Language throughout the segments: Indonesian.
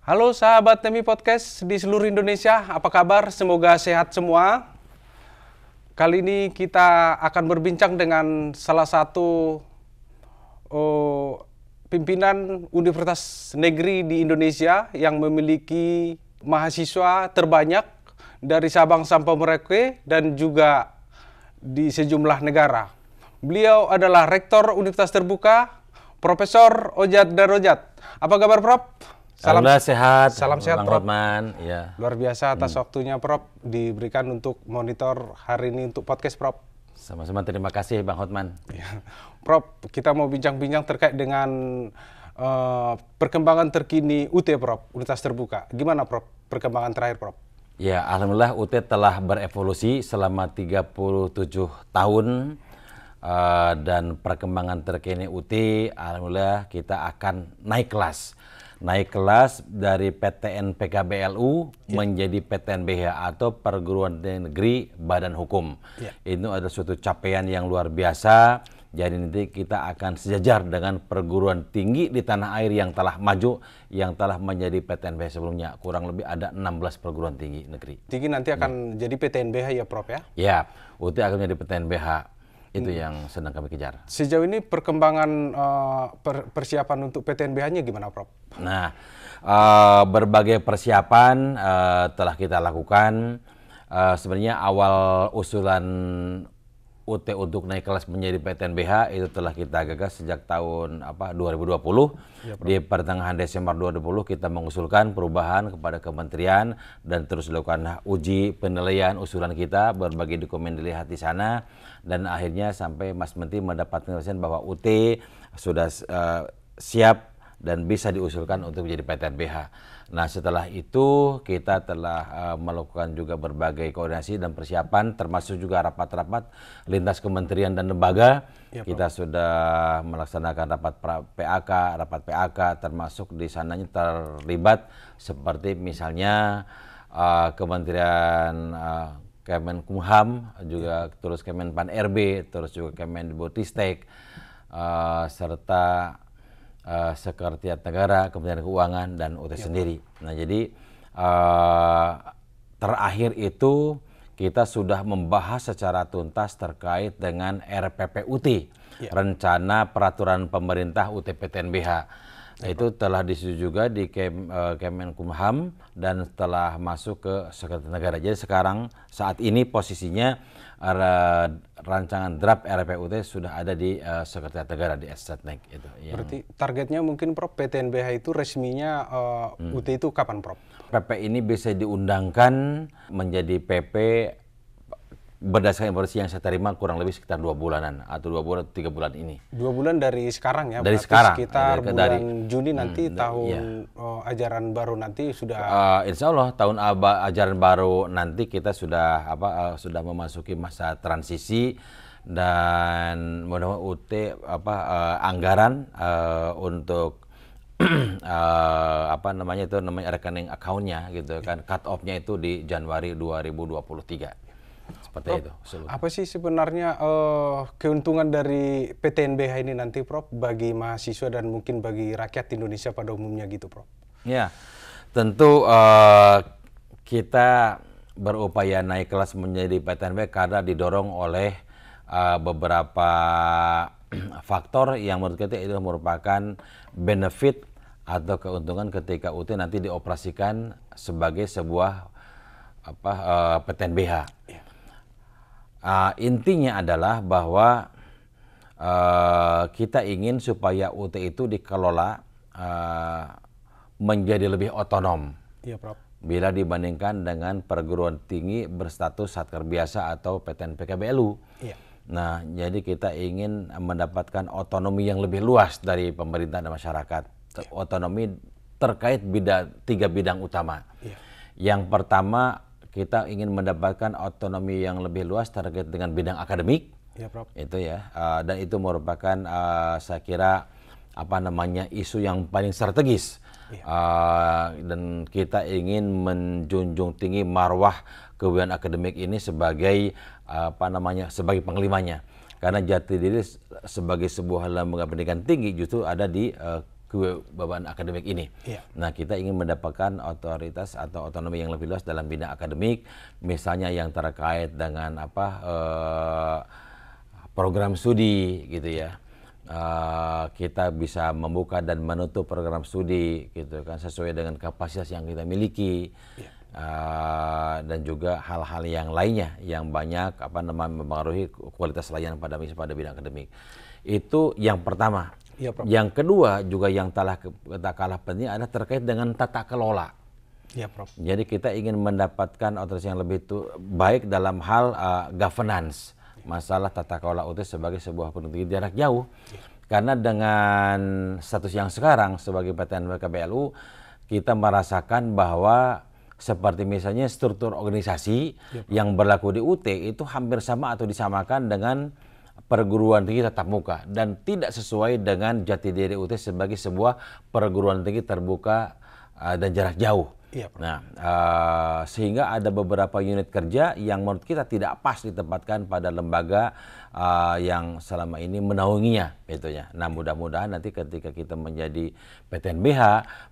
Halo sahabat Temi Podcast di seluruh Indonesia, apa kabar? Semoga sehat semua. Kali ini kita akan berbincang dengan salah satu pimpinan Universitas Negeri di Indonesia yang memiliki mahasiswa terbanyak dari Sabang sampai Merauke dan juga di sejumlah negara. Beliau adalah Rektor Universitas Terbuka, Profesor Ojat Darojat. Apa kabar, Prof? Alhamdulillah sehat, salam sehat, Bang Prof. Hotman. Ya. Luar biasa atas waktunya, Prof, diberikan untuk monitor hari ini untuk podcast, Prof. Sama-sama terima kasih Bang Hotman. Ya. Prof, kita mau bincang-bincang terkait dengan perkembangan terkini UT, Prof, Universitas Terbuka. Gimana, Prof, perkembangan terakhir, Prof? Ya, Alhamdulillah UT telah berevolusi selama 37 tahun dan perkembangan terkini UT, Alhamdulillah kita akan naik kelas. Naik kelas dari PTN PKBLU menjadi PTNBH atau Perguruan Tinggi Negeri Badan Hukum. Itu adalah suatu capaian yang luar biasa. Jadi nanti kita akan sejajar dengan perguruan tinggi di tanah air yang telah maju, yang telah menjadi PTNBH sebelumnya. Kurang lebih ada 16 perguruan tinggi negeri. Tinggi nanti akan jadi PTNBH ya, Prof, ya? Ya, UT akan menjadi PTNBH. Itu yang sedang kami kejar. Sejauh ini perkembangan persiapan untuk PTNBH-nya gimana, Prof? Nah, berbagai persiapan telah kita lakukan. Sebenarnya awal usulan UT untuk naik kelas menjadi PTNBH itu telah kita gagas sejak tahun 2020. Ya, di pertengahan Desember 2020 kita mengusulkan perubahan kepada kementerian dan terus dilakukan uji penilaian usulan kita, berbagai dokumen dilihat di sana dan akhirnya sampai Mas Menteri mendapat penjelasan bahwa UT sudah siap dan bisa diusulkan untuk menjadi PTNBH. Nah, setelah itu kita telah melakukan juga berbagai koordinasi dan persiapan, termasuk juga rapat-rapat lintas kementerian dan lembaga. Ya, kita sudah melaksanakan rapat PAK, termasuk di sananya terlibat seperti misalnya Kementerian Kemenkumham, juga terus Kemenpan RB, terus juga Kemendikbudristek, serta Sekretariat Negara, Kementerian Keuangan, dan UT sendiri. Nah, jadi terakhir itu kita sudah membahas secara tuntas terkait dengan RPPUT, Rencana Peraturan Pemerintah UT PTNBH. Nah, itu telah disetujui juga di Kemenkumham dan telah masuk ke Sekretariat Negara. Jadi sekarang saat ini posisinya rancangan draft RPUT sudah ada di Sekretariat Negara di Estetnek itu. Berarti targetnya mungkin, Prof, PTNBH itu resminya UT itu kapan, Prof? PP ini bisa diundangkan menjadi PP berdasarkan informasi yang saya terima kurang lebih sekitar 2 bulanan atau 2 bulan 3 bulan ini. 2 bulan dari sekarang ya? Dari sekarang. Sekitar bulan Juni nanti tahun ajaran baru nanti sudah. Insya Allah tahun ajaran baru nanti kita sudah sudah memasuki masa transisi dan mudah-mudahan UT anggaran untuk rekening account-nya gitu kan, cut off-nya itu di Januari 2023. Seperti Prof, itu. apa sih sebenarnya keuntungan dari PTNBH ini nanti, Prof, bagi mahasiswa dan mungkin bagi rakyat Indonesia pada umumnya gitu, Prof? Ya, tentu kita berupaya naik kelas menjadi PTNBH karena didorong oleh beberapa faktor yang menurut kita itu merupakan benefit atau keuntungan ketika UT nanti dioperasikan sebagai sebuah PTNBH. Ya. Intinya adalah bahwa kita ingin supaya UT itu dikelola menjadi lebih otonom. Iya, Prof. Bila dibandingkan dengan perguruan tinggi berstatus satker biasa atau PTN PKBLU. Iya. Nah, jadi kita ingin mendapatkan otonomi yang lebih luas dari pemerintah dan masyarakat. Iya. Otonomi terkait 3 bidang utama. Iya. Yang pertama, kita ingin mendapatkan otonomi yang lebih luas terkait dengan bidang akademik, ya, Prof. Itu ya, dan itu merupakan saya kira isu yang paling strategis, ya. Dan kita ingin menjunjung tinggi marwah kewilayahan akademik ini sebagai sebagai panglimanya, karena jati diri sebagai sebuah lembaga pendidikan tinggi justru ada di beban akademik ini. Iya. Nah, kita ingin mendapatkan otoritas atau otonomi yang lebih luas dalam bidang akademik, misalnya yang terkait dengan program studi gitu ya. Kita bisa membuka dan menutup program studi gitu kan sesuai dengan kapasitas yang kita miliki. Iya. Dan juga hal-hal yang lainnya yang banyak mempengaruhi kualitas layanan pada bidang akademik. Itu yang pertama. Iya, Prof. Yang kedua juga yang tak kalah penting adalah terkait dengan tata kelola. Iya, Prof. Jadi kita ingin mendapatkan otoritas yang lebih baik dalam hal governance, masalah tata kelola UT sebagai sebuah perguruan tinggi jarak jauh. Karena dengan status yang sekarang sebagai PTN KBLU, kita merasakan bahwa seperti misalnya struktur organisasi yang berlaku di UT itu hampir sama atau disamakan dengan perguruan tinggi tatap muka dan tidak sesuai dengan jati diri UT sebagai sebuah perguruan tinggi terbuka dan jarak jauh. Iya, Prof. Nah, sehingga ada beberapa unit kerja yang menurut kita tidak pas ditempatkan pada lembaga yang selama ini menaunginya, gitu ya. Nah, mudah-mudahan nanti ketika kita menjadi PTNBH,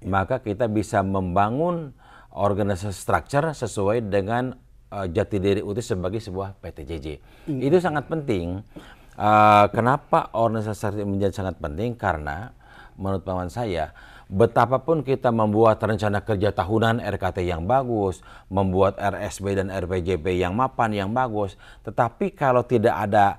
maka kita bisa membangun organisasi structure sesuai dengan jati diri UT sebagai sebuah PTJJ. Itu sangat penting. Kenapa organisasi structure menjadi sangat penting? Karena menurut pengalaman saya, betapapun kita membuat rencana kerja tahunan RKT yang bagus, membuat RSB dan RPJP yang mapan yang bagus, tetapi kalau tidak ada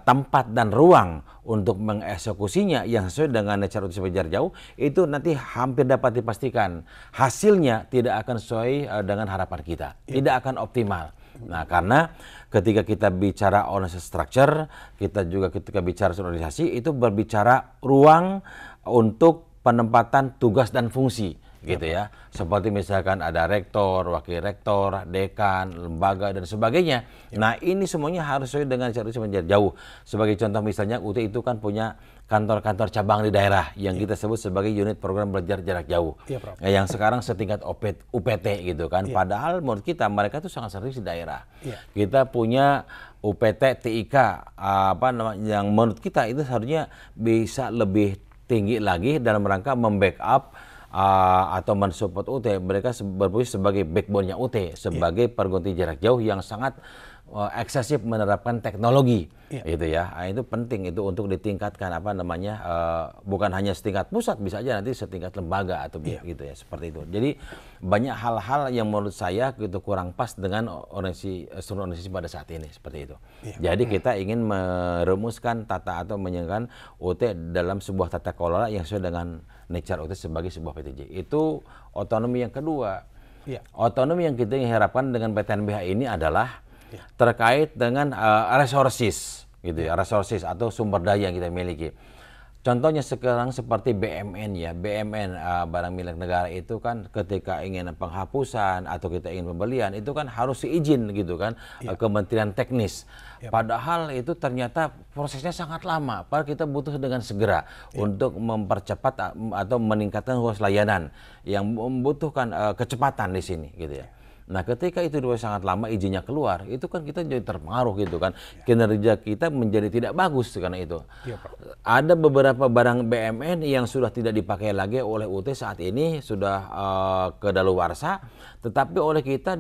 tempat dan ruang untuk mengeksekusinya yang sesuai dengan nature UT sebagai jarak jauh, itu nanti hampir dapat dipastikan hasilnya tidak akan sesuai dengan harapan kita, tidak akan optimal. Nah, karena ketika kita bicara organisasi structure, kita juga ketika bicara organisasi itu berbicara ruang untuk penempatan tugas dan fungsi. Gitu ya, seperti misalkan ada rektor, wakil rektor, dekan, lembaga dan sebagainya. Nah, ini semuanya harus sesuai dengan jarak jauh. Sebagai contoh misalnya UT itu kan punya kantor-kantor cabang di daerah yang kita sebut sebagai unit program belajar jarak jauh. Yang sekarang setingkat UPT gitu kan. Padahal menurut kita mereka itu sangat serius di daerah. Kita punya UPT TIK yang menurut kita itu seharusnya bisa lebih tinggi lagi dalam rangka membackup atau mensupport UT. Mereka berfungsi sebagai backbone-nya UT, sebagai perguruan tinggi jarak jauh yang sangat eksesif menerapkan teknologi, gitu ya. Nah, itu penting itu untuk ditingkatkan bukan hanya setingkat pusat, bisa aja nanti setingkat lembaga atau gitu ya, seperti itu. Jadi banyak hal-hal yang menurut saya itu kurang pas dengan organisasi pada saat ini, seperti itu. Jadi kita ingin merumuskan tata atau menyangkan UT dalam sebuah tata kelola yang sesuai dengan nature UT sebagai sebuah PTJ. Itu otonomi yang kedua. Otonomi yang kita harapkan dengan PTNBH ini adalah terkait dengan resources, gitu ya, resources atau sumber daya yang kita miliki. Contohnya sekarang seperti BMN ya, BMN barang milik negara itu kan ketika ingin penghapusan atau kita ingin pembelian itu kan harus izin gitu kan, Kementerian Teknis. Padahal itu ternyata prosesnya sangat lama. Padahal kita butuh dengan segera untuk mempercepat atau meningkatkan kualitas layanan yang membutuhkan kecepatan di sini, gitu ya. Nah, ketika itu sangat lama izinnya keluar, itu kan kita jadi terpengaruh gitu kan. Kinerja kita menjadi tidak bagus karena itu. Ada beberapa barang BMN yang sudah tidak dipakai lagi oleh UT saat ini, sudah kedaluarsa, tetapi oleh kita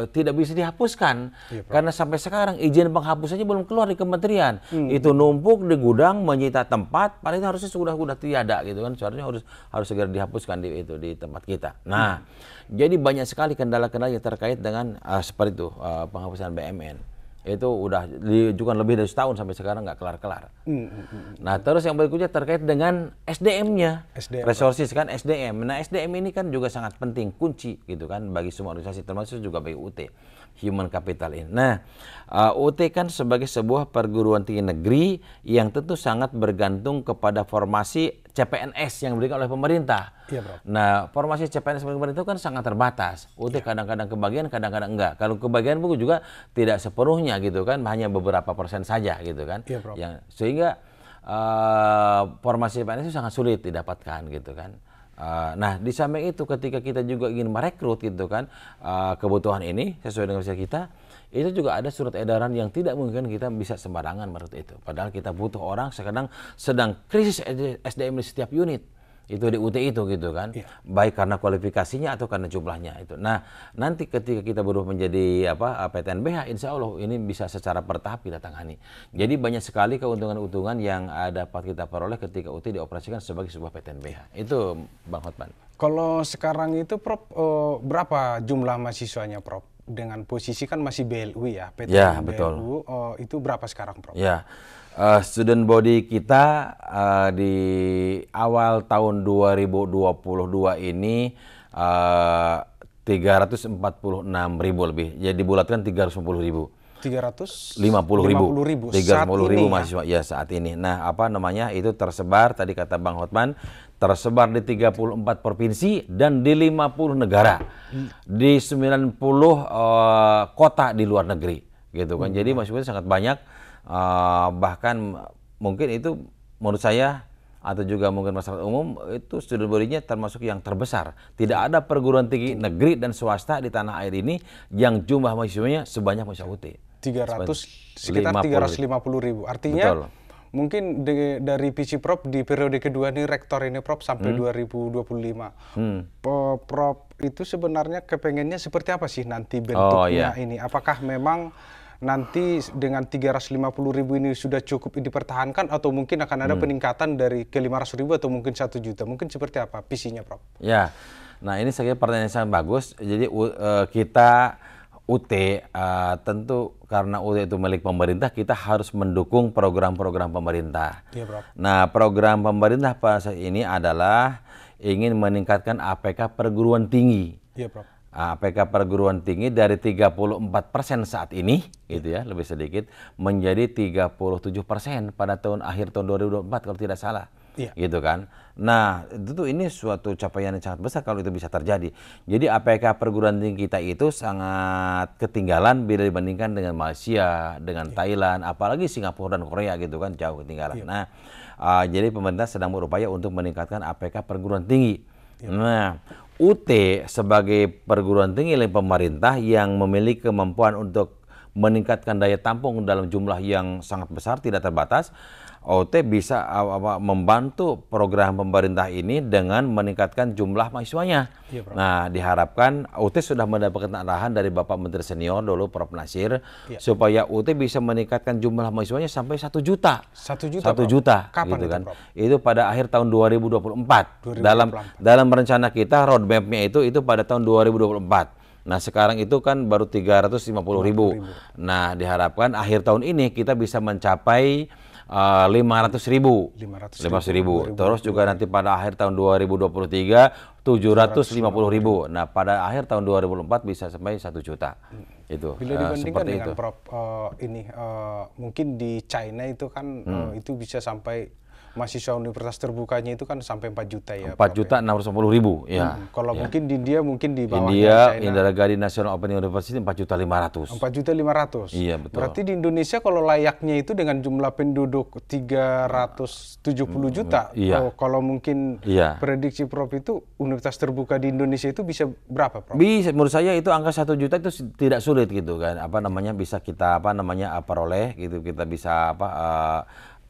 tidak bisa dihapuskan. Karena sampai sekarang izin penghapusannya belum keluar di kementerian. Itu numpuk di gudang, menyita tempat, padahal itu harusnya sudah tiada gitu kan. Seharusnya harus segera dihapuskan di tempat kita. Nah, jadi banyak sekali kendala-kendala yang terkait dengan seperti itu penghapusan BMN. Itu udah diajukan lebih dari setahun sampai sekarang nggak kelar-kelar. Nah, terus yang berikutnya terkait dengan SDM-nya. Resources kan SDM. Nah, SDM ini kan juga sangat penting, kunci gitu kan bagi semua organisasi, termasuk juga bagi UT. Human capital ini. Nah, UT kan sebagai sebuah perguruan tinggi negeri yang tentu sangat bergantung kepada formasi CPNS yang diberikan oleh pemerintah. Nah, formasi CPNS oleh pemerintah itu kan sangat terbatas. UT kadang-kadang kebagian, kadang-kadang enggak. Kalau kebagian buku juga tidak sepenuhnya gitu kan, hanya beberapa persen saja gitu kan. Sehingga formasi CPNS itu sangat sulit didapatkan gitu kan. Nah, di samping itu ketika kita juga ingin merekrut gitu kan kebutuhan ini sesuai dengan usia kita, itu juga ada surat edaran yang tidak mungkin kita bisa sembarangan merekrut itu. Padahal kita butuh orang sedang krisis SDM di setiap unit. Itu di UT itu gitu kan, baik karena kualifikasinya atau karena jumlahnya itu. Nah, nanti ketika kita berubah menjadi PTNBH, insya Allah ini bisa secara bertahap kita tangani. Jadi banyak sekali keuntungan-keuntungan yang dapat kita peroleh ketika UT dioperasikan sebagai sebuah PTNBH. Itu Bang Hotman. Kalau sekarang itu Prof, berapa jumlah mahasiswanya Prof? Dengan posisi kan masih BLU ya, PTN Ya, BLU, betul. Itu berapa sekarang Prof? Ya, student body kita di awal tahun 2022 ini 346.000 lebih. Jadi dibulatkan 350.000. 350.000 350.000 ya? mahasiswa ya saat ini. Nah, itu tersebar tadi kata Bang Hotman, tersebar di 34 provinsi dan di 50 negara. Di 90 kota di luar negeri gitu kan. Jadi mahasiswa sangat banyak, bahkan mungkin itu menurut saya atau juga mungkin masyarakat umum itu student body-nya termasuk yang terbesar. Tidak ada perguruan tinggi negeri dan swasta di tanah air ini yang jumlah mahasiswanya sebanyak mahasiswa UT. Sekitar 350.000. Artinya betul. mungkin dari visi Prof di periode kedua ini rektor ini Prof sampai 2025. Prof itu sebenarnya kepengennya seperti apa sih nanti bentuknya ini? Apakah memang nanti dengan 350.000 ini sudah cukup dipertahankan atau mungkin akan ada peningkatan dari ke 500.000 atau mungkin 1 juta? Mungkin seperti apa visinya Prof? Ya, nah ini saya kira pertanyaan yang sangat bagus. Jadi kita UT tentu karena UT itu milik pemerintah, kita harus mendukung program-program pemerintah. Iya, Prof. Nah, program pemerintah pada saat ini adalah ingin meningkatkan APK perguruan tinggi. Iya, Prof. APK perguruan tinggi dari 34% saat ini, gitu ya, lebih sedikit, menjadi 37% pada akhir tahun 2024 kalau tidak salah. Iya. Gitu kan. Nah, ini suatu capaian yang sangat besar kalau itu bisa terjadi. Jadi APK perguruan tinggi kita itu sangat ketinggalan bila dibandingkan dengan Malaysia, dengan Thailand, apalagi Singapura dan Korea gitu kan, jauh ketinggalan. Nah, jadi pemerintah sedang berupaya untuk meningkatkan APK perguruan tinggi. Nah, UT sebagai perguruan tinggi oleh pemerintah yang memiliki kemampuan untuk meningkatkan daya tampung dalam jumlah yang sangat besar, tidak terbatas. UT bisa membantu program pemerintah ini dengan meningkatkan jumlah mahasiswanya. Iya, Prof. Nah, diharapkan UT sudah mendapatkan arahan dari Bapak Menteri Senior dulu, Prof. Nasir, supaya UT bisa meningkatkan jumlah mahasiswanya sampai 1 juta. 1 juta, 1 juta. Kapan gitu itu, kan? Prof? Itu pada akhir tahun 2024. Dalam rencana kita roadmap-nya itu pada tahun 2024. Nah, sekarang itu kan baru 350.000. Nah, diharapkan akhir tahun ini kita bisa mencapai 500.000. 500.000. Terus juga nanti pada akhir tahun 2023 750.000. Nah, pada akhir tahun 2024 bisa sampai 1 juta. Itu. Bila dibandingkan dengan itu. Prof mungkin di China itu kan itu bisa sampai mahasiswa universitas terbukanya itu kan sampai 4 juta ya. 4.650.000 ya. Kalau mungkin di India mungkin di bawahnya India, China. Indira Gandhi National Open University 4.500.000. 4.500.000. Iya, betul. Berarti di Indonesia kalau layaknya itu dengan jumlah penduduk 370 juta. Iya. Kalau mungkin prediksi Prof itu universitas terbuka di Indonesia itu bisa berapa, Prof? Bisa, menurut saya itu angka 1 juta itu tidak sulit gitu kan. Bisa kita peroleh gitu, kita bisa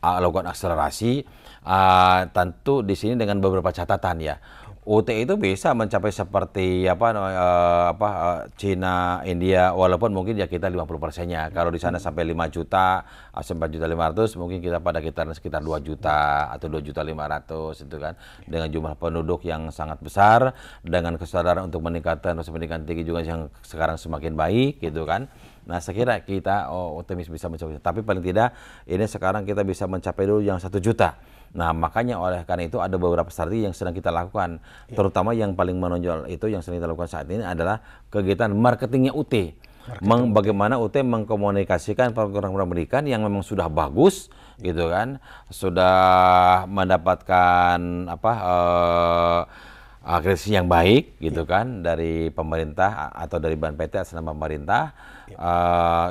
lakukan akselerasi. Tentu di sini dengan beberapa catatan ya. UT itu bisa mencapai seperti Cina, India, walaupun mungkin ya kita 50%-nya. Kalau di sana sampai 5 juta, 4.500.000, mungkin kita pada sekitar 2 juta atau 2.500.000 itu kan. Dengan jumlah penduduk yang sangat besar, dengan kesadaran untuk meningkatkan pendidikan tinggi juga yang sekarang semakin baik gitu kan. Nah, saya kira kita optimis bisa mencapai. Tapi paling tidak ini sekarang kita bisa mencapai dulu yang 1 juta. Nah, makanya oleh karena itu ada beberapa strategi yang sedang kita lakukan. Terutama yang paling menonjol itu yang sedang kita lakukan saat ini adalah kegiatan marketingnya UT. Bagaimana UT mengkomunikasikan program pendidikan yang memang sudah bagus gitu kan. Sudah mendapatkan kritis yang baik gitu kan dari pemerintah atau dari BNPT atas nama pemerintah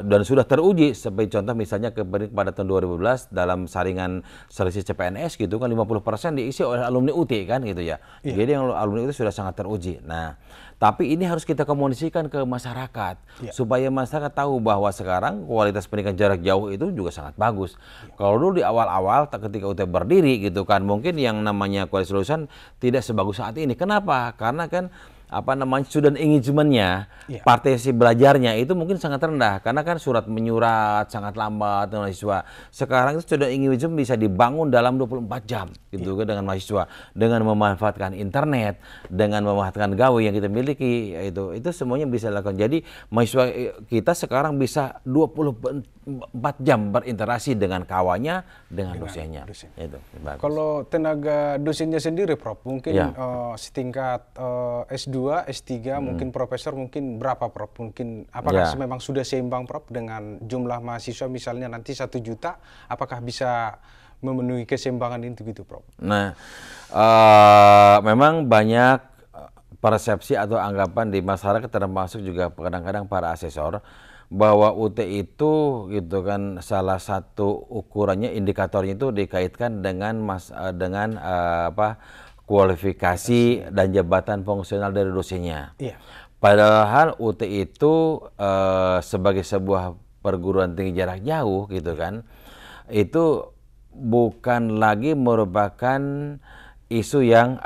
dan sudah teruji seperti contoh misalnya pada tahun 2012 dalam saringan seleksi CPNS gitu kan 50% diisi oleh alumni UT kan gitu ya. Jadi yang alumni UT sudah sangat teruji. Nah, tapi ini harus kita komunikasikan ke masyarakat supaya masyarakat tahu bahwa sekarang kualitas pendidikan jarak jauh itu juga sangat bagus. Kalau dulu di awal-awal ketika UT berdiri gitu kan mungkin yang namanya kualitas lulusan tidak sebagus saat ini. Kenapa? Karena kan student engagement-nya, partisipasi belajarnya itu mungkin sangat rendah karena kan surat menyurat sangat lambat dengan mahasiswa. Sekarang itu student engagement bisa dibangun dalam 24 jam gitu kan dengan mahasiswa dengan memanfaatkan internet, dengan memanfaatkan gawe yang kita miliki itu semuanya bisa dilakukan. Jadi mahasiswa kita sekarang bisa 24 jam berinteraksi dengan kawannya, dengan dosennya. Itu. Kalau tenaga dosennya sendiri, Prof, mungkin setingkat S2, S3, mungkin profesor, mungkin berapa, Prof? Mungkin apakah memang sudah seimbang, Prof, dengan jumlah mahasiswa misalnya nanti 1 juta, apakah bisa memenuhi keseimbangan itu gitu, Prof? Nah, memang banyak persepsi atau anggapan di masyarakat termasuk juga kadang-kadang para asesor bahwa UT itu gitu kan salah satu ukurannya indikatornya itu dikaitkan dengan kualifikasi dan jabatan fungsional dari dosennya. Padahal UT itu sebagai sebuah perguruan tinggi jarak jauh gitu kan, itu bukan lagi merupakan isu yang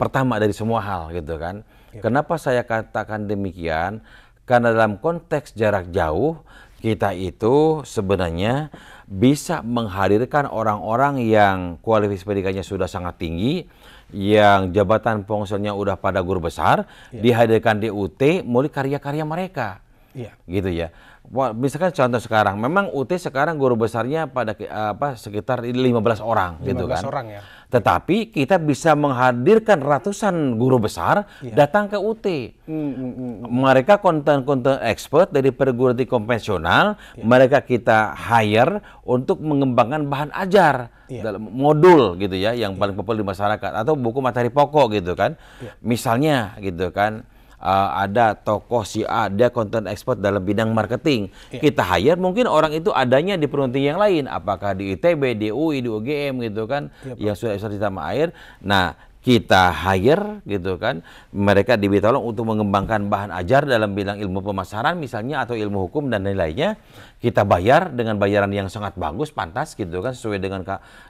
pertama dari semua hal gitu kan. Kenapa saya katakan demikian? Karena dalam konteks jarak jauh kita itu sebenarnya bisa menghadirkan orang-orang yang kualifikasi pendidikannya sudah sangat tinggi, yang jabatan fungsinya udah pada guru besar, dihadirkan di UT mulai karya-karya mereka. Gitu ya. Misalkan contoh sekarang, memang UT sekarang guru besarnya pada sekitar 15 orang gitu kan. 15 orang ya. Tetapi kita bisa menghadirkan ratusan guru besar datang ke UT. Mereka konten-konten expert dari perguruan tinggi konvensional, mereka kita hire untuk mengembangkan bahan ajar dalam modul gitu ya, yang paling populer di masyarakat atau buku materi pokok gitu kan. Misalnya gitu kan. Ada tokoh si A, dia content expert dalam bidang marketing. Kita hire mungkin orang itu adanya di perguruan tinggi yang lain, apakah di ITB, di UI, di UGM gitu kan, yang sudah di tanah air. Nah, kita hire gitu kan, mereka diberi tolong untuk mengembangkan bahan ajar dalam bidang ilmu pemasaran misalnya atau ilmu hukum dan lain-lainnya. Kita bayar dengan bayaran yang sangat bagus, pantas gitu kan, sesuai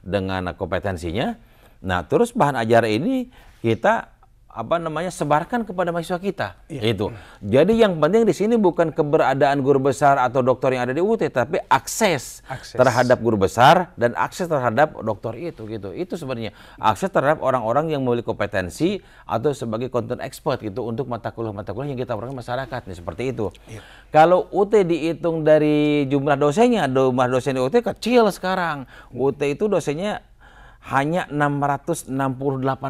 dengan kompetensinya. Nah, terus bahan ajar ini kita sebarkan kepada mahasiswa kita. Itu. Jadi yang penting di sini bukan keberadaan guru besar atau doktor yang ada di UT, tapi akses terhadap guru besar dan akses terhadap doktor itu gitu. Itu sebenarnya akses terhadap orang-orang yang memiliki kompetensi atau sebagai content expert gitu untuk mata kuliah yang kita berikan masyarakat nih, seperti itu. Kalau UT dihitung dari jumlah dosennya, jumlah dosen di UT kecil sekarang. UT itu dosennya hanya 668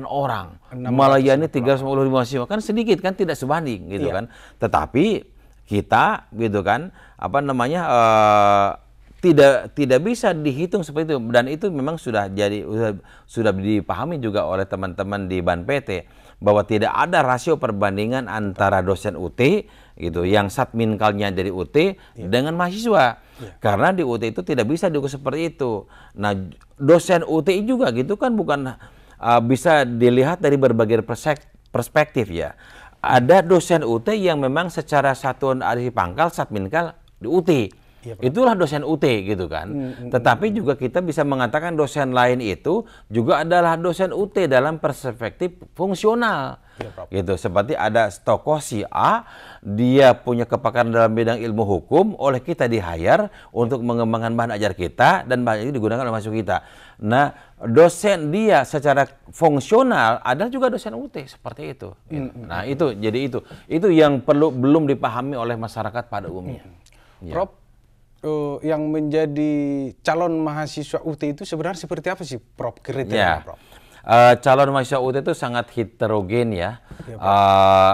orang, melayani 355 mahasiswa, kan sedikit kan, tidak sebanding gitu kan. Tetapi kita gitu kan tidak bisa dihitung seperti itu, dan itu memang sudah dipahami juga oleh teman-teman di BNPT bahwa tidak ada rasio perbandingan antara dosen UT gitu yang satminkalnya dari UT dengan mahasiswa. Karena di UT itu tidak bisa diukur seperti itu. Nah, dosen UT juga gitu kan bukan bisa dilihat dari berbagai perspektif ya. Ada dosen UT yang memang secara satuan arti pangkal satminkal di UT. Itulah dosen UT gitu kan. Tetapi juga kita bisa mengatakan dosen lain itu juga adalah dosen UT dalam perspektif fungsional. Gitu, seperti ada tokoh si A, dia punya kepakaran dalam bidang ilmu hukum, oleh kita di-hire untuk mengembangkan bahan ajar kita, dan bahan itu digunakan oleh mahasiswa kita. Nah, dosen dia secara fungsional adalah juga dosen UT, seperti itu. Nah, itu yang belum dipahami oleh masyarakat pada umumnya. Prof, yang menjadi calon mahasiswa UT itu sebenarnya seperti apa sih, Prof, kriteria, Prof? calon mahasiswa UT itu sangat heterogen ya.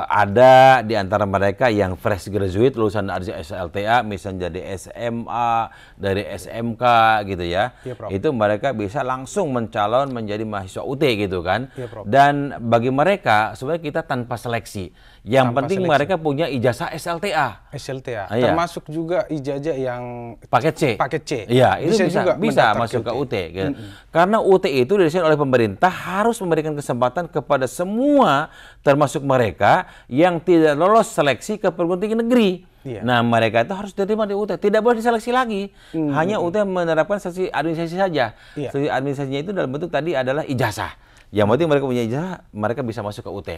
Ada di antara mereka yang fresh graduate lulusan dari SLTA, misalnya dari SMA, dari SMK gitu ya. Itu mereka bisa langsung mencalon menjadi mahasiswa UT gitu kan. Dan bagi mereka sebenarnya kita tanpa seleksi. Yang penting mereka punya ijazah SLTA. SLTA. Termasuk juga ijazah yang paket C. Paket C. Iya, itu bisa masuk ke UT. Gitu. Karena UT itu didesain oleh pemerintah harus memberikan kesempatan kepada semua, termasuk mereka yang tidak lolos seleksi ke perguruan tinggi negeri. Nah, mereka itu harus diterima di UT. Tidak boleh diseleksi lagi. Hanya UT menerapkan seleksi administrasi saja. Seleksi administrasinya itu dalam bentuk tadi adalah ijazah. Yang penting mereka punya ijazah, mereka bisa masuk ke UT.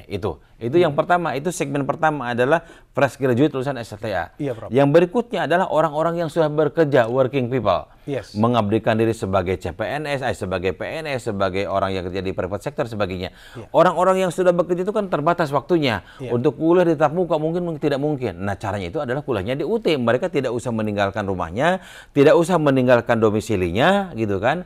Itu yang pertama. Itu segmen pertama adalah fresh graduate lulusan SLTA. Yang berikutnya adalah orang-orang yang sudah bekerja, working people. Mengabdikan diri sebagai CPNS, sebagai PNS, sebagai orang yang kerja di private sector, sebagainya. Orang-orang yang sudah bekerja itu kan terbatas waktunya. Untuk kuliah di tatap muka mungkin tidak mungkin. Nah, caranya itu adalah kuliahnya di UT. Mereka tidak usah meninggalkan rumahnya, tidak usah meninggalkan domisilinya, gitu kan.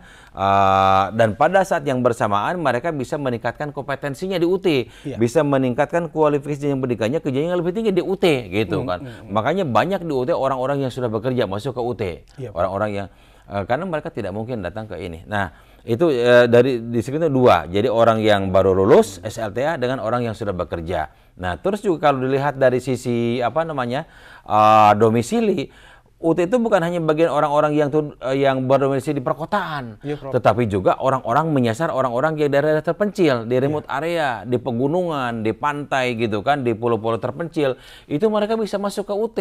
Dan pada saat yang bersamaan mereka bisa meningkatkan kompetensinya di UT, bisa meningkatkan kualifikasi yang pendidikannya ke jenjang yang lebih tinggi di UT, gitu kan. Makanya banyak di UT orang-orang yang sudah bekerja masuk ke UT, orang-orang yang karena mereka tidak mungkin datang ke ini. Nah, itu dari disiplin itu dua. Jadi orang yang baru lulus SLTA dengan orang yang sudah bekerja. Nah, terus juga kalau dilihat dari sisi domisili, UT itu bukan hanya bagian orang-orang yang berdomisili di perkotaan, tetapi juga orang-orang menyasar orang-orang yang daerah terpencil, di remote area, di pegunungan, di pantai gitu kan, di pulau-pulau terpencil. Itu mereka bisa masuk ke UT.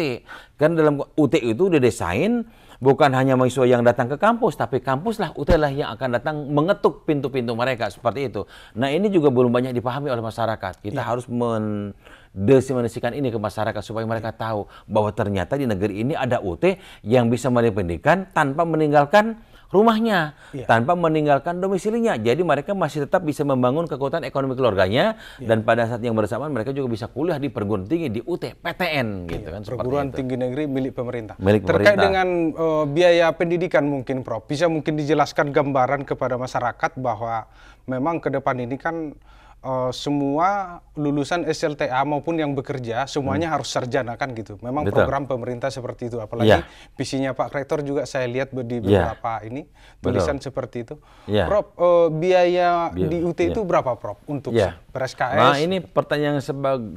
Kan dalam UT itu didesain bukan hanya mahasiswa yang datang ke kampus, tapi kampus lah, UT lah yang akan datang mengetuk pintu-pintu mereka, seperti itu. Nah, ini juga belum banyak dipahami oleh masyarakat. Kita harus mendefinisikan ini ke masyarakat supaya mereka tahu bahwa ternyata di negeri ini ada UT yang bisa memberikan pendidikan tanpa meninggalkan rumahnya, tanpa meninggalkan domisilinya. Jadi mereka masih tetap bisa membangun kekuatan ekonomi keluarganya, dan pada saat yang bersamaan mereka juga bisa kuliah di perguruan tinggi, di UT, PTN gitu kan. Perguruan tinggi negeri milik pemerintah. Terkait dengan biaya pendidikan mungkin Prof, bisa mungkin dijelaskan gambaran kepada masyarakat bahwa memang ke depan ini kan semua lulusan SLTA maupun yang bekerja semuanya harus sarjana kan gitu. Memang program pemerintah seperti itu. Apalagi visinya Pak Rektor juga saya lihat di beberapa ini tulisan seperti itu. Prof, biaya di UT itu berapa Prof untuk per SKS? Nah, ini pertanyaan yang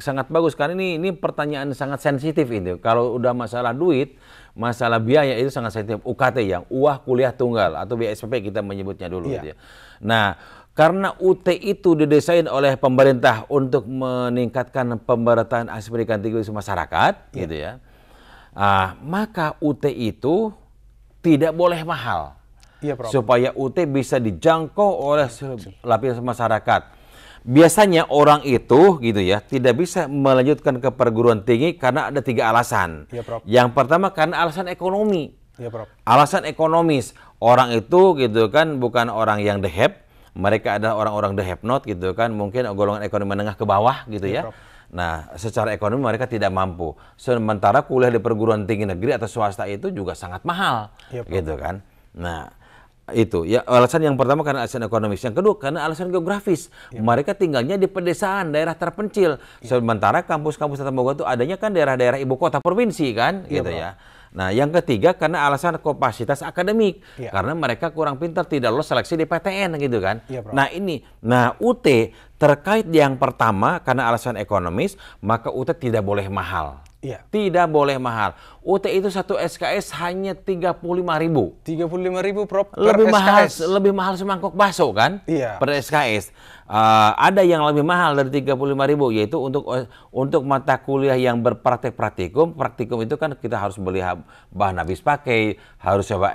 sangat bagus karena ini pertanyaan sangat sensitif ini. Kalau udah masalah duit, masalah biaya itu sangat sensitif. UKT yang uang kuliah tunggal atau biaya SPP kita menyebutnya dulu gitu ya. Nah, karena UT itu didesain oleh pemerintah untuk meningkatkan pemberataan akses pendidikan tinggi di masyarakat, gitu ya. Maka UT itu tidak boleh mahal, supaya UT bisa dijangkau oleh lapisan masyarakat. Biasanya orang itu, gitu ya, tidak bisa melanjutkan ke perguruan tinggi karena ada 3 alasan. Yang pertama karena alasan ekonomi, alasan ekonomis. Orang itu, gitu kan, bukan orang yang deheb. Mereka adalah orang-orang the have not gitu kan, mungkin golongan ekonomi menengah ke bawah gitu ya. Nah, secara ekonomi mereka tidak mampu. Sementara kuliah di perguruan tinggi negeri atau swasta itu juga sangat mahal gitu kan. Nah, itu ya alasan yang pertama karena alasan ekonomis. Yang kedua karena alasan geografis. Mereka tinggalnya di pedesaan, daerah terpencil. Sementara kampus-kampus tatap muka itu adanya kan daerah-daerah ibu kota provinsi kan, gitu ya. Nah, yang ketiga karena alasan kapasitas akademik, karena mereka kurang pintar, tidak lolos seleksi di PTN gitu kan. Nah UT terkait yang pertama karena alasan ekonomis, maka UT tidak boleh mahal. Tidak boleh mahal. UT itu satu SKS hanya 35.000. 35.000 Prof lebih per mahal, SKS. lebih mahal semangkok bakso kan? Per SKS. Ada yang lebih mahal dari 35.000, yaitu untuk mata kuliah yang berpraktek praktikum. Praktikum itu kan kita harus beli bahan habis pakai, harus sewa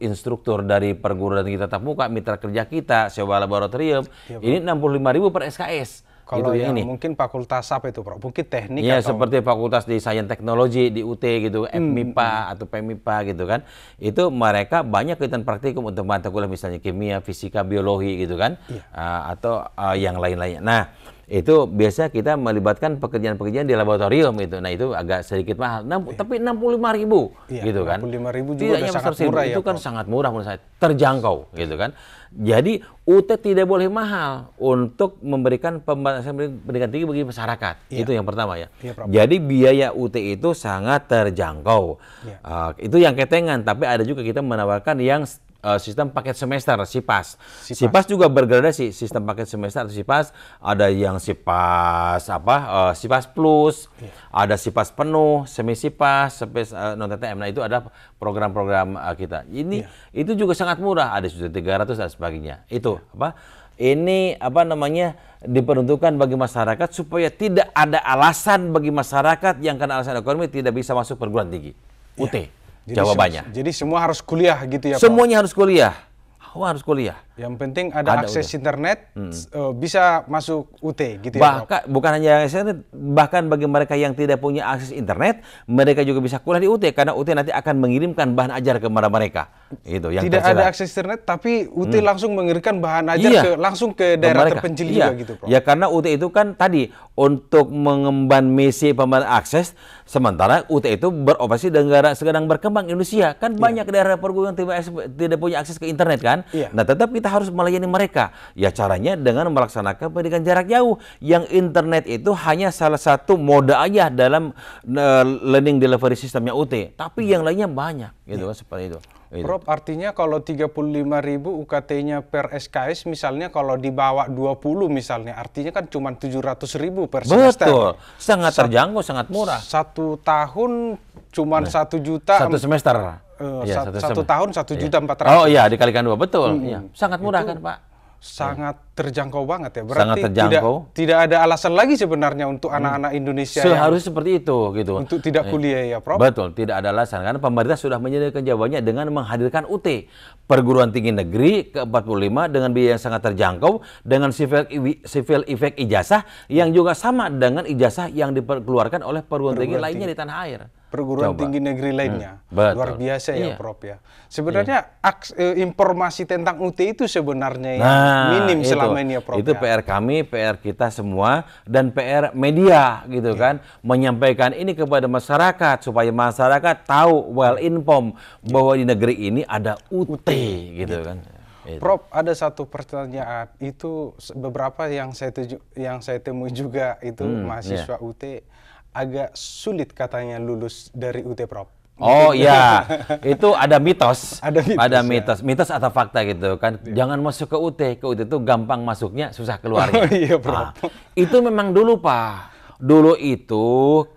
instruktur dari perguruan tinggi tatap muka, mitra kerja kita, sewa laboratorium. Ini 65.000 per SKS. Kalau yang mungkin fakultas apa itu Prof? Mungkin teknik ya, atau seperti fakultas di Sains Teknologi di UT gitu, FMIPA atau PMIPA gitu kan. Itu mereka banyak kegiatan praktikum untuk mata kuliah misalnya kimia, fisika, biologi gitu kan. Atau yang lain-lainnya. Nah, itu biasa kita melibatkan pekerjaan-pekerjaan di laboratorium itu. Nah itu agak sedikit mahal. Tapi 65.000 gitu kan. 65.000 juga udah sangat murah ya, itu kan sangat murah menurut saya, terjangkau gitu kan. Jadi UT tidak boleh mahal untuk memberikan pendidikan tinggi bagi masyarakat. Itu yang pertama ya. Jadi biaya UT itu sangat terjangkau. Itu yang ketengan, tapi ada juga kita menawarkan yang sistem paket semester, SIPAS. SIPAS juga bergradasi, sistem paket semester atau SIPAS. Ada yang SIPAS SIPAS Plus, ada SIPAS penuh, semi SIPAS, non TTM. Nah itu ada program-program kita. Ini itu juga sangat murah, ada sudah 300 dan sebagainya. Itu ini diperuntukkan bagi masyarakat supaya tidak ada alasan bagi masyarakat yang karena alasan ekonomi tidak bisa masuk perguruan tinggi. UT. Jawabannya. Jadi semua harus kuliah gitu ya, Prof? Semuanya harus kuliah. Harus kuliah. Yang penting ada akses internet, bisa masuk UT gitu ya, Prof? Bukan hanya internet, bahkan bagi mereka yang tidak punya akses internet, mereka juga bisa kuliah di UT karena UT nanti akan mengirimkan bahan ajar kepada mereka. Itu yang tidak ada akses internet, tapi UT langsung mengirimkan bahan ajar langsung ke daerah terpencil juga gitu, Prof? Ya karena UT itu kan tadi untuk mengemban misi pembangunan akses, sementara UT itu beroperasi di negara sedang berkembang Indonesia. Kan banyak daerah perguruan tidak punya akses ke internet kan? Nah tetap kita harus melayani mereka. Ya caranya dengan melaksanakan pendidikan jarak jauh. Yang internet itu hanya salah satu moda aja dalam learning delivery sistemnya UT. Tapi yang lainnya banyak gitu kan, seperti itu. Prof, artinya kalau 35.000 UKT-nya per SKS misalnya kalau dibawa 20 misalnya, artinya kan cuma 700.000 per semester. Betul, sangat terjangkau, sangat murah. 1 tahun cuma 1 juta. 1 semester. Satu tahun 1.400.000. Oh iya, dikalikan 2, betul. Sangat murah kan Pak? Sangat terjangkau banget ya. Berarti sangat terjangkau. Tidak ada alasan lagi sebenarnya untuk anak-anak Indonesia seharusnya seperti itu gitu. Untuk tidak kuliah ya, Prof. Betul, tidak ada alasan karena pemerintah sudah menyediakan jawabannya dengan menghadirkan UT, perguruan tinggi negeri ke-45 dengan biaya yang sangat terjangkau dengan civil effect ijazah yang juga sama dengan ijazah yang dikeluarkan oleh perguruan tinggi lainnya di tanah air. Perguruan tinggi negeri lainnya. Betul. Luar biasa ya, Prof ya. Sebenarnya informasi tentang UT itu sebenarnya yang minim selama ini ya, Prof. Itu PR kami, PR kita semua, dan PR media gitu kan. Menyampaikan ini kepada masyarakat supaya masyarakat tahu well informed bahwa di negeri ini ada UT gitu kan. Prof, ada satu pertanyaan itu beberapa yang saya temui juga itu mahasiswa UT agak sulit katanya lulus dari UT, Prof. Oh iya, itu ada mitos. Ada mitos, mitos atau fakta gitu kan. Jangan masuk ke UT itu gampang masuknya, susah keluarnya. Oh, iya, Prof. Itu memang dulu Pak. Dulu itu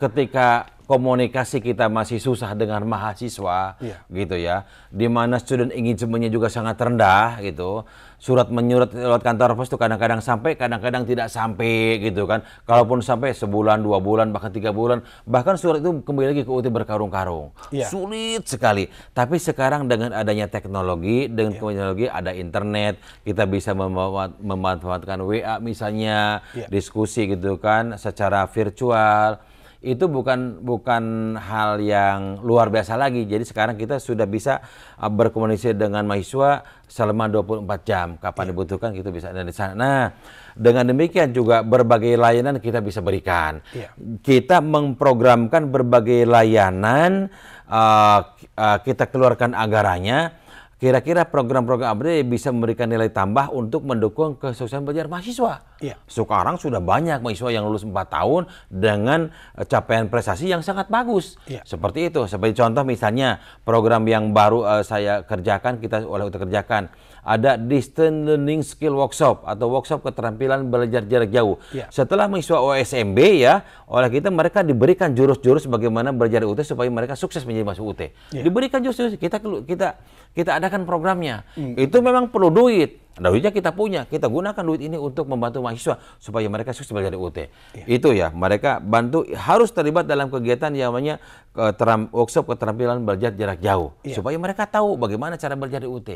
ketika komunikasi kita masih susah dengan mahasiswa gitu ya, di mana student engagement-nya juga sangat rendah gitu. Surat menyurat lewat kantor pos itu kadang-kadang sampai, kadang-kadang tidak sampai gitu kan. Kalaupun sampai sebulan, 2 bulan, bahkan 3 bulan, bahkan surat itu kembali lagi ke UT berkarung-karung. Sulit sekali. Tapi sekarang dengan adanya teknologi, teknologi ada internet, kita bisa memanfaatkan WA misalnya, diskusi gitu kan secara virtual. Itu bukan hal yang luar biasa lagi. Jadi sekarang kita sudah bisa berkomunikasi dengan mahasiswa selama 24 jam. Kapan dibutuhkan kita bisa ada di sana. Nah, dengan demikian juga berbagai layanan kita bisa berikan. Kita memprogramkan berbagai layanan, kita keluarkan anggarannya. Kira-kira program-program apa yang bisa memberikan nilai tambah untuk mendukung kesuksesan belajar mahasiswa. Sekarang sudah banyak mahasiswa yang lulus 4 tahun dengan capaian prestasi yang sangat bagus. Seperti itu. Seperti contoh misalnya program yang baru saya kerjakan, kita kerjakan. Ada Distance Learning Skill Workshop atau workshop keterampilan belajar jarak jauh. Setelah mahasiswa OSMB ya, oleh kita mereka diberikan jurus-jurus bagaimana belajar UT supaya mereka sukses menjadi mahasiswa UT. Diberikan jurus-jurus, kita adakan programnya. Itu memang perlu duit. Duitnya kita punya, kita gunakan duit ini untuk membantu mahasiswa supaya mereka sukses belajar di UT. Itu ya, mereka bantu harus terlibat dalam kegiatan yang namanya workshop keterampilan belajar jarak jauh supaya mereka tahu bagaimana cara belajar di UT.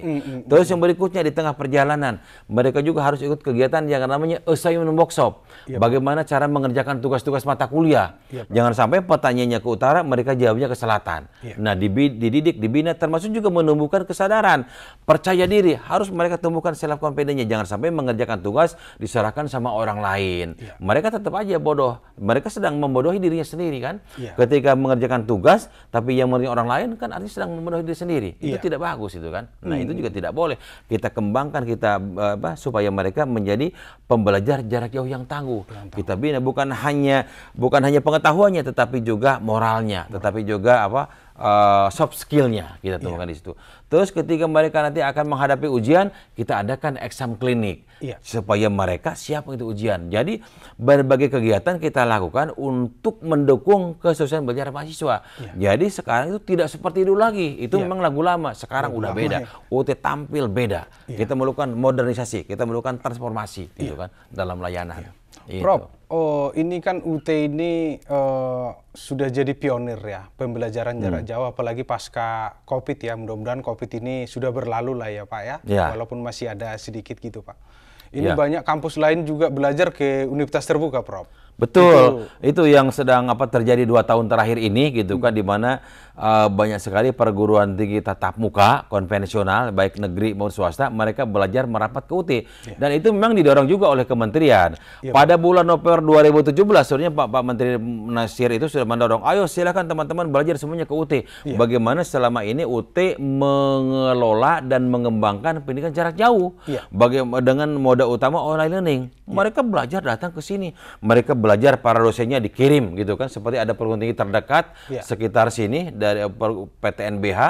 Terus yang berikutnya di tengah perjalanan, mereka juga harus ikut kegiatan yang namanya assignment workshop. Bagaimana cara mengerjakan tugas-tugas mata kuliah. Jangan sampai pertanyaannya ke utara, mereka jawabnya ke selatan. Nah, dididik, dibina, termasuk juga menumbuhkan kesadaran, percaya diri, harus mereka tumbuhkan hasil lakukan PD-nya. Jangan sampai mengerjakan tugas diserahkan sama orang lain. Mereka tetap aja bodoh. Mereka sedang membodohi dirinya sendiri kan. Ketika mengerjakan tugas, tapi yang mengerjakan orang lain kan artinya sedang membodohi diri sendiri. Itu tidak bagus itu kan. Nah itu juga tidak boleh. Kita kembangkan supaya mereka menjadi pembelajar jarak jauh yang tangguh. Kita bina bukan hanya pengetahuannya, tetapi juga moralnya, tetapi juga soft skill-nya kita temukan di situ. Terus ketika mereka nanti akan menghadapi ujian, kita adakan exam klinik supaya mereka siap untuk ujian. Jadi berbagai kegiatan kita lakukan untuk mendukung kesuksesan belajar mahasiswa. Jadi sekarang itu tidak seperti dulu lagi. Itu memang lagu lama. Sekarang udah beda. UT tampil beda. Kita melakukan modernisasi, kita melakukan transformasi, gitu kan, dalam layanan. Prof, ini kan UT ini sudah jadi pionir ya pembelajaran jarak jauh, apalagi pasca COVID ya. Mudah-mudahan COVID ini sudah berlalu lah ya Pak ya, walaupun masih ada sedikit gitu Pak. Ini banyak kampus lain juga belajar ke universitas terbuka, Prof. Betul, itu yang sedang terjadi 2 tahun terakhir ini gitu kan, di mana banyak sekali perguruan tinggi tatap muka konvensional baik negeri maupun swasta mereka belajar merapat ke UT. Dan itu memang didorong juga oleh kementerian. Pada bulan November 2017 sebenarnya Pak Menteri Nasir itu sudah mendorong, ayo silakan teman-teman belajar semuanya ke UT. Bagaimana selama ini UT mengelola dan mengembangkan pendidikan jarak jauh. Bagaimana dengan moda utama online learning. Mereka belajar datang ke sini. Mereka belajar, para dosennya dikirim gitu kan, seperti ada perguruan tinggi terdekat sekitar sini dari PTNBH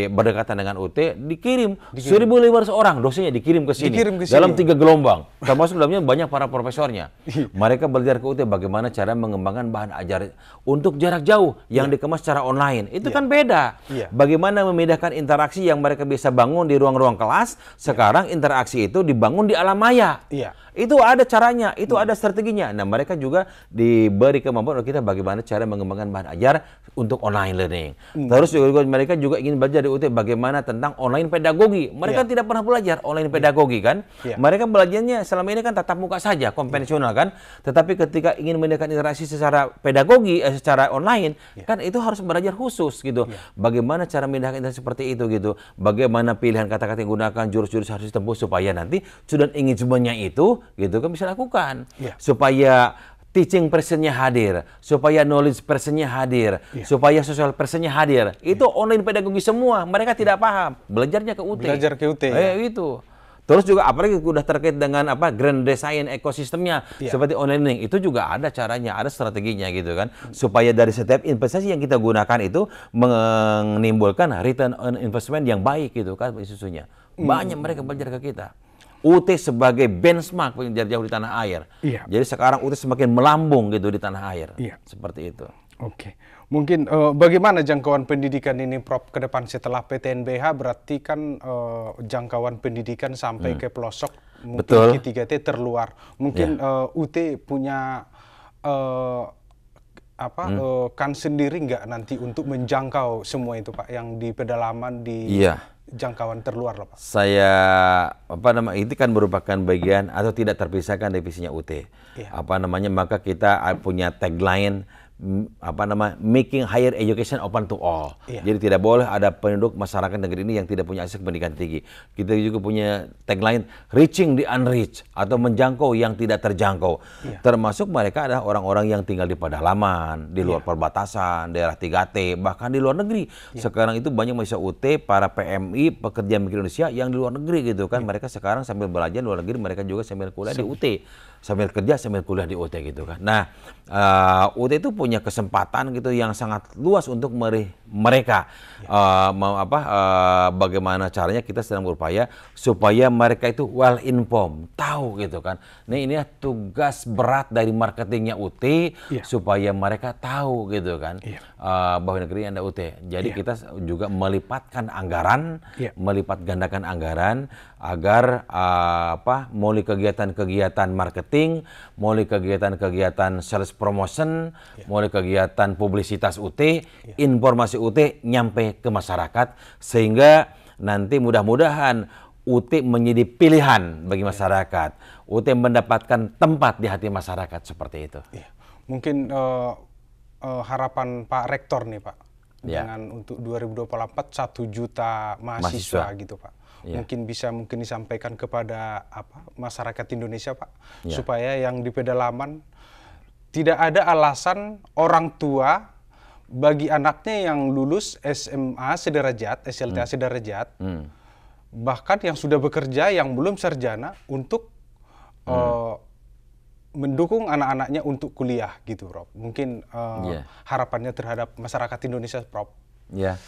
berdekatan dengan UT, dikirim 1.500 orang dosennya dikirim ke sini dalam 3 gelombang, termasuk dalamnya banyak para profesornya. Mereka belajar ke UT bagaimana cara mengembangkan bahan ajar untuk jarak jauh yang dikemas secara online. Itu kan beda. Bagaimana membedakan interaksi yang mereka bisa bangun di ruang-ruang kelas, sekarang interaksi itu dibangun di alam maya. Itu ada caranya, itu ada strateginya. Nah, mereka juga diberi kemampuan oleh kita bagaimana cara mengembangkan bahan ajar untuk online learning. Terus juga mereka juga ingin belajar di UT bagaimana tentang online pedagogi. Mereka tidak pernah belajar online pedagogi kan. Mereka belajarnya selama ini kan tatap muka saja, konvensional kan. Tetapi ketika ingin mengadakan interaksi secara pedagogi, secara online, kan itu harus belajar khusus gitu. Bagaimana cara memindahkan interaksi seperti itu gitu. Bagaimana pilihan kata-kata yang digunakan, jurus-jurus harus ditempuh supaya nanti student engagement-nya itu gitu kan bisa lakukan. Supaya teaching personnya hadir, supaya knowledge personnya hadir, supaya social personnya hadir. Itu online pedagogi semua. Mereka tidak paham. Belajarnya ke UT. Belajar ke UT. Itu. Terus juga apalagi sudah terkait dengan grand design ekosistemnya seperti online learning, itu juga ada caranya, ada strateginya gitu kan, supaya dari setiap investasi yang kita gunakan itu menimbulkan return on investment yang baik gitu kan isunya. Banyak mereka belajar ke kita. UT sebagai benchmark jarak jauh di tanah air. Jadi sekarang UT semakin melambung gitu di tanah air. Seperti itu. Oke. Mungkin bagaimana jangkauan pendidikan ini, Prof, ke depan setelah PTNBH? Berarti kan jangkauan pendidikan sampai ke pelosok, mungkin Q3T terluar. Mungkin UT punya kan sendiri nggak nanti untuk menjangkau semua itu, Pak, yang di pedalaman di jangkauan terluar loh, Pak. Itu kan merupakan bagian atau tidak terpisahkan dari visinya UT. Maka kita punya tagline making higher education open to all. Jadi tidak boleh ada penduduk masyarakat negeri ini yang tidak punya akses pendidikan tinggi. Kita juga punya tagline reaching the unreached, atau menjangkau yang tidak terjangkau. Termasuk mereka adalah orang-orang yang tinggal di pedalaman, di luar perbatasan, daerah 3T, bahkan di luar negeri. Sekarang itu banyak mahasiswa UT, para PMI, pekerja migran Indonesia yang di luar negeri gitu kan. Mereka sekarang sambil belajar di luar negeri, mereka juga sambil kuliah di UT. Sambil kerja, sambil kuliah di UT gitu kan. Nah, UT itu punya kesempatan gitu yang sangat luas untuk mereka. Bagaimana caranya kita sedang berupaya supaya mereka itu well informed, tahu gitu kan. Nah, ini tugas berat dari marketingnya UT supaya mereka tahu gitu kan bahwa negeri ada UT. Jadi kita juga melipatkan anggaran, melipat gandakan anggaran agar mulai kegiatan-kegiatan marketing, mulai kegiatan-kegiatan sales promotion, mulai kegiatan publisitas UT, informasi UT nyampe ke masyarakat, sehingga nanti mudah-mudahan UT menjadi pilihan bagi masyarakat. UT mendapatkan tempat di hati masyarakat seperti itu. Mungkin harapan Pak Rektor nih, Pak, dengan untuk 2024 1 juta mahasiswa gitu, Pak. mungkin disampaikan kepada masyarakat Indonesia, Pak, Ya. supaya yang di pedalaman tidak ada alasan orang tua bagi anaknya yang lulus SMA sederajat, SLTA sederajat, bahkan yang sudah bekerja, yang belum sarjana, untuk mendukung anak-anaknya untuk kuliah gitu, Prof. Mungkin harapannya terhadap masyarakat Indonesia, Prof. Ya,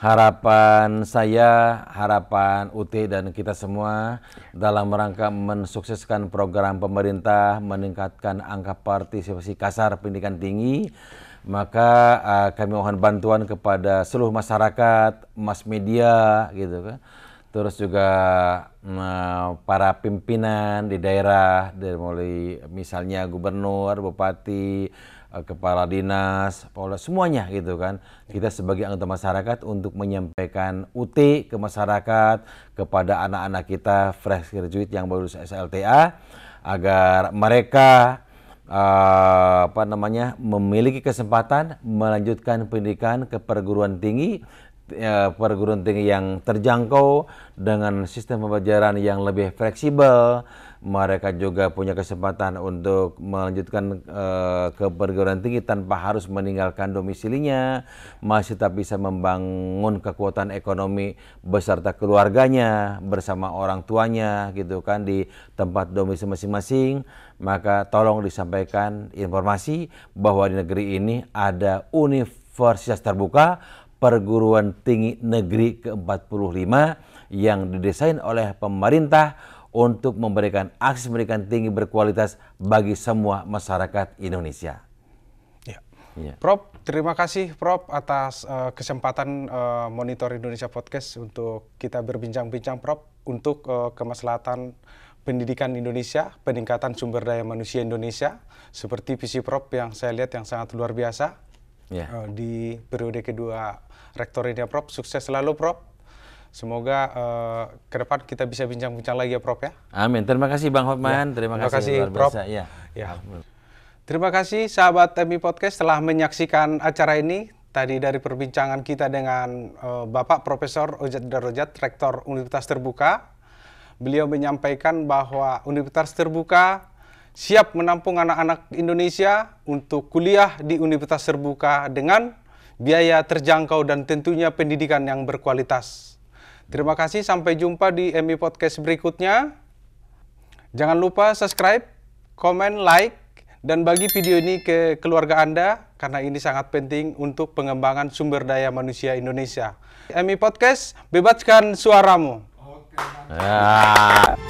harapan saya, harapan UT dan kita semua dalam rangka mensukseskan program pemerintah meningkatkan angka partisipasi kasar pendidikan tinggi, maka kami mohon bantuan kepada seluruh masyarakat, mass media, gitu kan. Terus juga para pimpinan di daerah, dari mulai misalnya gubernur, bupati, kepala dinas, polres, semuanya gitu kan. Kita sebagai anggota masyarakat untuk menyampaikan UT ke masyarakat, kepada anak-anak kita fresh graduate yang baru lulus SLTA, agar mereka memiliki kesempatan melanjutkan pendidikan ke perguruan tinggi yang terjangkau dengan sistem pembelajaran yang lebih fleksibel. Mereka juga punya kesempatan untuk melanjutkan ke perguruan tinggi tanpa harus meninggalkan domisilinya, masih tetap bisa membangun kekuatan ekonomi beserta keluarganya bersama orang tuanya gitu kan di tempat domisili masing-masing. Maka tolong disampaikan informasi bahwa di negeri ini ada universitas terbuka perguruan tinggi negeri ke-45 yang didesain oleh pemerintah untuk memberikan akses pendidikan tinggi berkualitas bagi semua masyarakat Indonesia. Ya. Prof, terima kasih Prof atas kesempatan Monitor Indonesia Podcast untuk kita berbincang-bincang, Prof, untuk kemaslahatan pendidikan Indonesia, peningkatan sumber daya manusia Indonesia, seperti visi Prof yang saya lihat yang sangat luar biasa. Di periode kedua rektor ini, Prof. Sukses selalu, Prof. Semoga ke depan kita bisa bincang-bincang lagi ya, Prof, ya. Amin. Terima kasih Bang Hotman. Terima kasih luar Prof. biasa. Ya. Terima kasih sahabat MI Podcast telah menyaksikan acara ini. Tadi dari perbincangan kita dengan Bapak Profesor Ojat Darojat, Rektor Universitas Terbuka. Beliau menyampaikan bahwa Universitas Terbuka siap menampung anak-anak Indonesia untuk kuliah di Universitas Terbuka dengan biaya terjangkau dan tentunya pendidikan yang berkualitas. Terima kasih, sampai jumpa di MI Podcast berikutnya. Jangan lupa subscribe, komen, like, dan bagi video ini ke keluarga Anda, karena ini sangat penting untuk pengembangan sumber daya manusia Indonesia. MI Podcast, bebaskan suaramu. Oke.